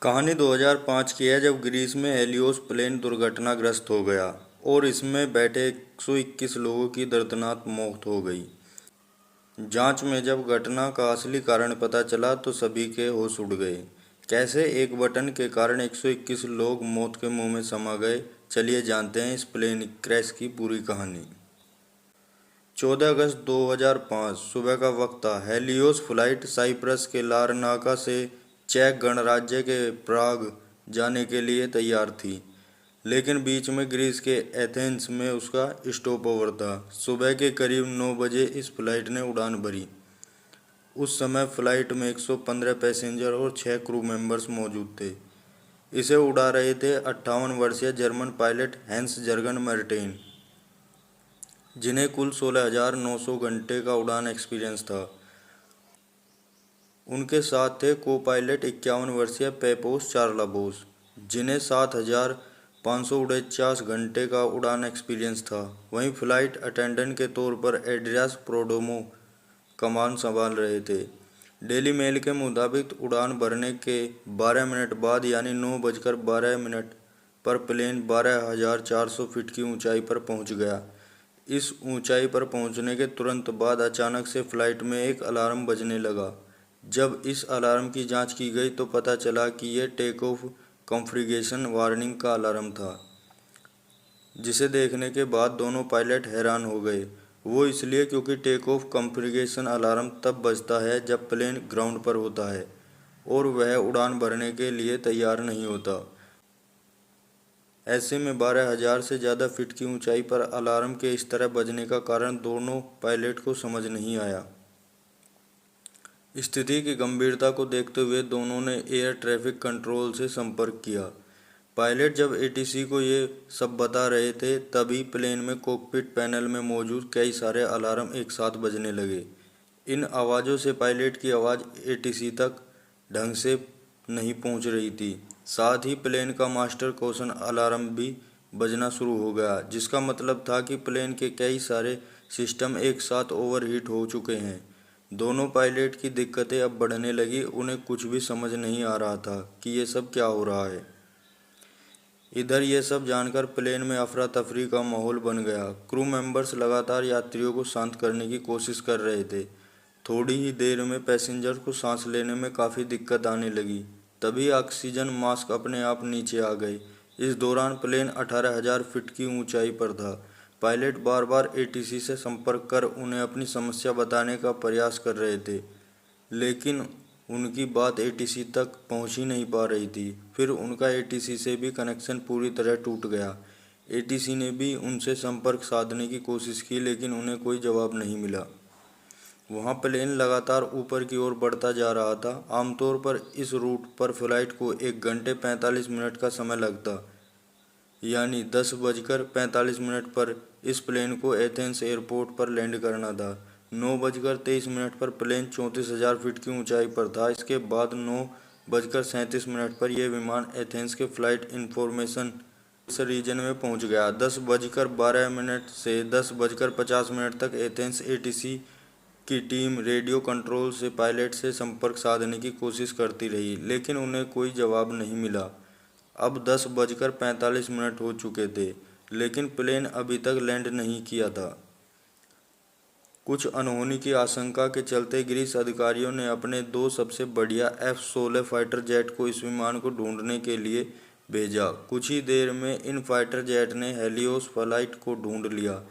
कहानी 2005 की है, जब ग्रीस में हेलियोस प्लेन दुर्घटनाग्रस्त हो गया और इसमें बैठे 121 लोगों की दर्दनाक मौत हो गई। जांच में जब घटना का असली कारण पता चला तो सभी के होश उड़ गए। कैसे एक बटन के कारण 121 लोग मौत के मुंह में समा गए, चलिए जानते हैं इस प्लेन क्रैश की पूरी कहानी। 14 अगस्त 2005 सुबह का वक्त था। हेलियोस फ्लाइट साइप्रस के लारनाका से चेक गणराज्य के प्राग जाने के लिए तैयार थी, लेकिन बीच में ग्रीस के एथेंस में उसका स्टॉपओवर था। सुबह के करीब 9 बजे इस फ्लाइट ने उड़ान भरी। उस समय फ्लाइट में 115 पैसेंजर और 6 क्रू मेंबर्स मौजूद थे। इसे उड़ा रहे थे 58 वर्षीय जर्मन पायलट हैंस जर्गन मर्टेन, जिन्हें कुल 16,900 घंटे का उड़ान एक्सपीरियंस था। उनके साथ थे को पायलट 51 वर्षीय पेपोस चार्लाबोस, जिन्हें 7,549 घंटे का उड़ान एक्सपीरियंस था। वहीं फ्लाइट अटेंडेंट के तौर पर एड्रियास प्रोडोमो कमान संभाल रहे थे। डेली मेल के मुताबिक उड़ान भरने के 12 मिनट बाद यानी 9:12 पर प्लेन 12,400 फीट की ऊंचाई पर पहुंच गया। इस ऊंचाई पर पहुंचने के तुरंत बाद अचानक से फ्लाइट में एक अलार्म बजने लगा। जब इस अलार्म की जांच की गई तो पता चला कि यह टेक ऑफ कॉन्फ़िगरेशन वार्निंग का अलार्म था, जिसे देखने के बाद दोनों पायलट हैरान हो गए। वो इसलिए क्योंकि टेक ऑफ कॉन्फ़िगरेशन अलार्म तब बजता है जब प्लेन ग्राउंड पर होता है और वह उड़ान भरने के लिए तैयार नहीं होता। ऐसे में 12,000 से ज़्यादा फीट की ऊंचाई पर अलार्म के इस तरह बजने का कारण दोनों पायलट को समझ नहीं आया। स्थिति की गंभीरता को देखते हुए दोनों ने एयर ट्रैफिक कंट्रोल से संपर्क किया। पायलट जब एटीसी को ये सब बता रहे थे, तभी प्लेन में कॉकपिट पैनल में मौजूद कई सारे अलार्म एक साथ बजने लगे। इन आवाज़ों से पायलट की आवाज़ एटीसी तक ढंग से नहीं पहुंच रही थी। साथ ही प्लेन का मास्टर कॉशन अलार्म भी बजना शुरू हो गया, जिसका मतलब था कि प्लेन के कई सारे सिस्टम एक साथ ओवरहीट हो चुके हैं। दोनों पायलट की दिक्कतें अब बढ़ने लगी। उन्हें कुछ भी समझ नहीं आ रहा था कि ये सब क्या हो रहा है। इधर ये सब जानकर प्लेन में अफरा तफरी का माहौल बन गया। क्रू मेंबर्स लगातार यात्रियों को शांत करने की कोशिश कर रहे थे। थोड़ी ही देर में पैसेंजर को सांस लेने में काफ़ी दिक्कत आने लगी। तभी ऑक्सीजन मास्क अपने आप नीचे आ गए। इस दौरान प्लेन 18,000 फीट की ऊंचाई पर था। पायलट बार बार एटीसी से संपर्क कर उन्हें अपनी समस्या बताने का प्रयास कर रहे थे, लेकिन उनकी बात एटीसी तक पहुंच ही नहीं पा रही थी। फिर उनका एटीसी से भी कनेक्शन पूरी तरह टूट गया। एटीसी ने भी उनसे संपर्क साधने की कोशिश की, लेकिन उन्हें कोई जवाब नहीं मिला। वहाँ प्लेन लगातार ऊपर की ओर बढ़ता जा रहा था। आमतौर पर इस रूट पर फ्लाइट को 1 घंटे 45 मिनट का समय लगता, यानी 10:45 पर इस प्लेन को एथेंस एयरपोर्ट पर लैंड करना था। 9:23 पर प्लेन 34,000 फीट की ऊंचाई पर था। इसके बाद 9:37 पर यह विमान एथेंस के फ्लाइट इंफॉर्मेशन रीजन में पहुंच गया। 10:12 से 10:50 तक एथेंस एटीसी की टीम रेडियो कंट्रोल से पायलट से संपर्क साधने की कोशिश करती रही, लेकिन उन्हें कोई जवाब नहीं मिला। अब 10:45 हो चुके थे, लेकिन प्लेन अभी तक लैंड नहीं किया था। कुछ अनहोनी की आशंका के चलते ग्रीस अधिकारियों ने अपने 2 सबसे बढ़िया F-16 फाइटर जेट को इस विमान को ढूंढने के लिए भेजा। कुछ ही देर में इन फाइटर जेट ने हेलियोस फ्लाइट को ढूंढ लिया।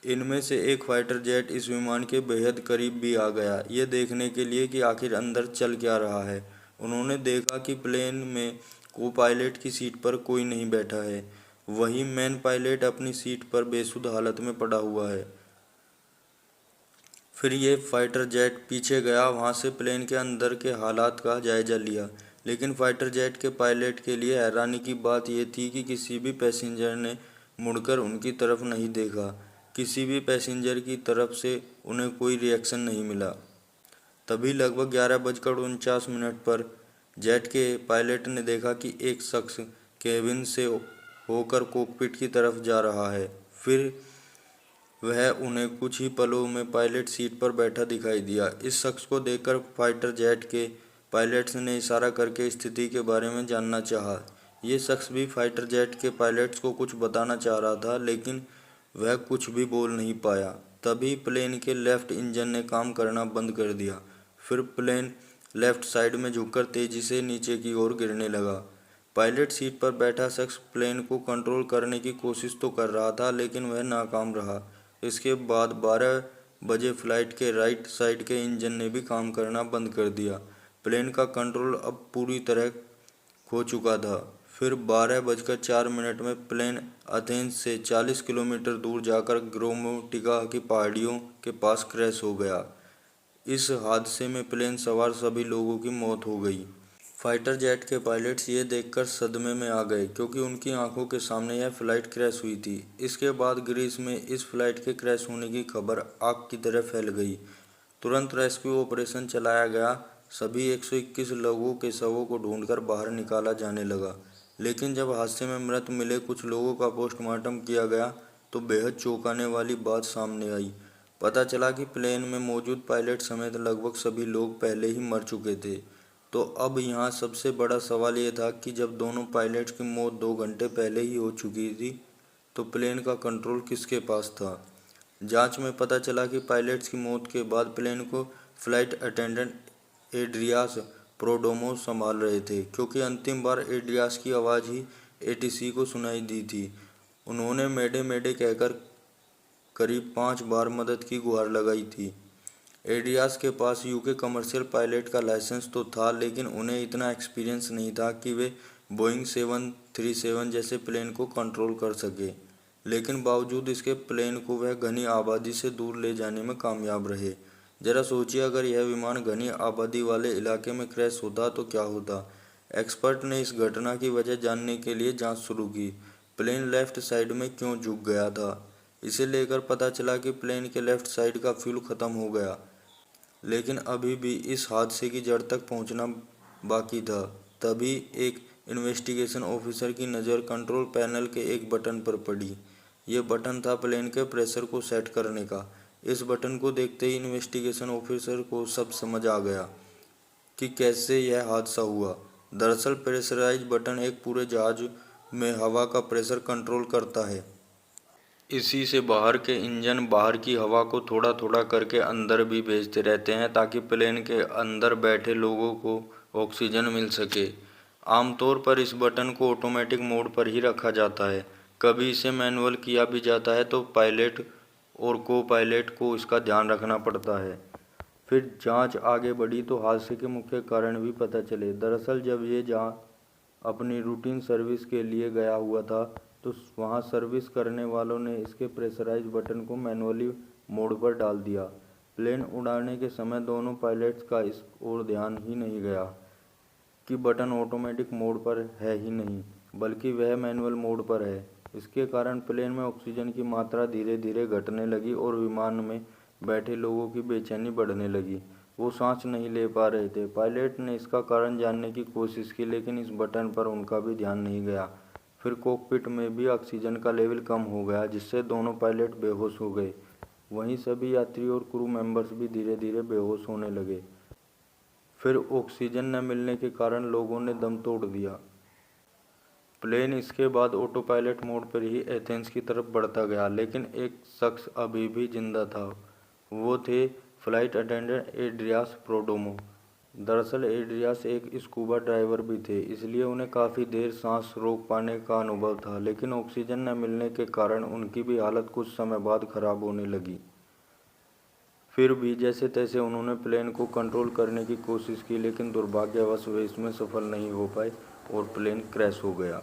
इनमें से एक फाइटर जेट इस विमान के बेहद करीब भी आ गया, ये देखने के लिए कि आखिर अंदर चल क्या रहा है। उन्होंने देखा कि प्लेन में को पायलट की सीट पर कोई नहीं बैठा है। वहीं मैन पायलट अपनी सीट पर बेसुध हालत में पड़ा हुआ है। फिर ये फाइटर जेट पीछे गया, वहाँ से प्लेन के अंदर के हालात का जायजा लिया। लेकिन फाइटर जेट के पायलट के लिए हैरानी की बात यह थी कि किसी भी पैसेंजर ने मुड़कर उनकी तरफ नहीं देखा। किसी भी पैसेंजर की तरफ से उन्हें कोई रिएक्शन नहीं मिला। तभी लगभग 11:49 पर जेट के पायलट ने देखा कि एक शख्स केबिन से होकर कॉकपिट की तरफ जा रहा है। फिर वह उन्हें कुछ ही पलों में पायलट सीट पर बैठा दिखाई दिया। इस शख्स को देखकर फाइटर जेट के पायलट्स ने इशारा करके स्थिति के बारे में जानना चाहा। ये शख्स भी फाइटर जेट के पायलट्स को कुछ बताना चाह रहा था, लेकिन वह कुछ भी बोल नहीं पाया। तभी प्लेन के लेफ्ट इंजन ने काम करना बंद कर दिया। फिर प्लेन लेफ्ट साइड में झुककर तेजी से नीचे की ओर गिरने लगा। पायलट सीट पर बैठा शख्स प्लेन को कंट्रोल करने की कोशिश तो कर रहा था, लेकिन वह नाकाम रहा। इसके बाद 12 बजे फ्लाइट के राइट साइड के इंजन ने भी काम करना बंद कर दिया। प्लेन का कंट्रोल अब पूरी तरह खो चुका था। फिर 12:04 में प्लेन एथेंस से 40 किलोमीटर दूर जाकर ग्रोमोटिका की पहाड़ियों के पास क्रैश हो गया। इस हादसे में प्लेन सवार सभी लोगों की मौत हो गई। फाइटर जेट के पायलट्स ये देखकर सदमे में आ गए, क्योंकि उनकी आंखों के सामने यह फ्लाइट क्रैश हुई थी। इसके बाद ग्रीस में इस फ्लाइट के क्रैश होने की खबर आग की तरह फैल गई। तुरंत रेस्क्यू ऑपरेशन चलाया गया। सभी 121 लोगों के शवों को ढूंढकर बाहर निकाला जाने लगा, लेकिन जब हादसे में मृत मिले कुछ लोगों का पोस्टमार्टम किया गया तो बेहद चौंकाने वाली बात सामने आई। पता चला कि प्लेन में मौजूद पायलट समेत लगभग सभी लोग पहले ही मर चुके थे। तो अब यहाँ सबसे बड़ा सवाल ये था कि जब दोनों पायलट्स की मौत 2 घंटे पहले ही हो चुकी थी, तो प्लेन का कंट्रोल किसके पास था? जांच में पता चला कि पायलट्स की मौत के बाद प्लेन को फ्लाइट अटेंडेंट एड्रियास प्रोडोमो संभाल रहे थे, क्योंकि अंतिम बार एड्रियास की आवाज़ ही एटीसी को सुनाई दी थी। उन्होंने मेडे मेडे कहकर करीब 5 बार मदद की गुहार लगाई थी। एड्रियास के पास यूके कमर्शियल पायलट का लाइसेंस तो था, लेकिन उन्हें इतना एक्सपीरियंस नहीं था कि वे बोइंग 737 जैसे प्लेन को कंट्रोल कर सके। लेकिन बावजूद इसके प्लेन को वह घनी आबादी से दूर ले जाने में कामयाब रहे। जरा सोचिए, अगर यह विमान घनी आबादी वाले इलाके में क्रैश होता तो क्या होता। एक्सपर्ट ने इस घटना की वजह जानने के लिए जांच शुरू की। प्लेन लेफ्ट साइड में क्यों झुक गया था? इसे लेकर पता चला कि प्लेन के लेफ्ट साइड का फ्यूल खत्म हो गया, लेकिन अभी भी इस हादसे की जड़ तक पहुंचना बाकी था। तभी एक इन्वेस्टिगेशन ऑफिसर की नज़र कंट्रोल पैनल के एक बटन पर पड़ी। ये बटन था प्लेन के प्रेशर को सेट करने का। इस बटन को देखते ही इन्वेस्टिगेशन ऑफिसर को सब समझ आ गया कि कैसे यह हादसा हुआ। दरअसल प्रेशराइज बटन एक पूरे जहाज में हवा का प्रेशर कंट्रोल करता है। इसी से बाहर के इंजन बाहर की हवा को थोड़ा थोड़ा करके अंदर भी भेजते रहते हैं, ताकि प्लेन के अंदर बैठे लोगों को ऑक्सीजन मिल सके। आमतौर पर इस बटन को ऑटोमेटिक मोड पर ही रखा जाता है। कभी इसे मैनुअल किया भी जाता है, तो पायलट और को पायलट को इसका ध्यान रखना पड़ता है। फिर जांच आगे बढ़ी तो हादसे के मुख्य कारण भी पता चले। दरअसल जब ये जहां अपनी रूटीन सर्विस के लिए गया हुआ था, तो वहां सर्विस करने वालों ने इसके प्रेशराइज बटन को मैनुअली मोड पर डाल दिया। प्लेन उड़ाने के समय दोनों पायलट्स का इस ओर ध्यान ही नहीं गया कि बटन ऑटोमेटिक मोड पर है ही नहीं, बल्कि वह मैनुअल मोड पर है। इसके कारण प्लेन में ऑक्सीजन की मात्रा धीरे धीरे घटने लगी और विमान में बैठे लोगों की बेचैनी बढ़ने लगी। वो सांस नहीं ले पा रहे थे। पायलट ने इसका कारण जानने की कोशिश की, लेकिन इस बटन पर उनका भी ध्यान नहीं गया। फिर कॉकपिट में भी ऑक्सीजन का लेवल कम हो गया, जिससे दोनों पायलट बेहोश हो गए। वहीं सभी यात्री और क्रू मेंबर्स भी धीरे धीरे बेहोश होने लगे। फिर ऑक्सीजन न मिलने के कारण लोगों ने दम तोड़ दिया। प्लेन इसके बाद ऑटो पायलट मोड पर ही एथेंस की तरफ बढ़ता गया, लेकिन एक शख्स अभी भी जिंदा था। वो थे फ्लाइट अटेंडेंट एड्रियास प्रोडोमो। दरअसल एड्रियास एक स्कूबा ड्राइवर भी थे, इसलिए उन्हें काफ़ी देर सांस रोक पाने का अनुभव था, लेकिन ऑक्सीजन न मिलने के कारण उनकी भी हालत कुछ समय बाद खराब होने लगी। फिर भी जैसे तैसे उन्होंने प्लेन को कंट्रोल करने की कोशिश की, लेकिन दुर्भाग्यवश वे इसमें सफल नहीं हो पाए और प्लेन क्रैश हो गया।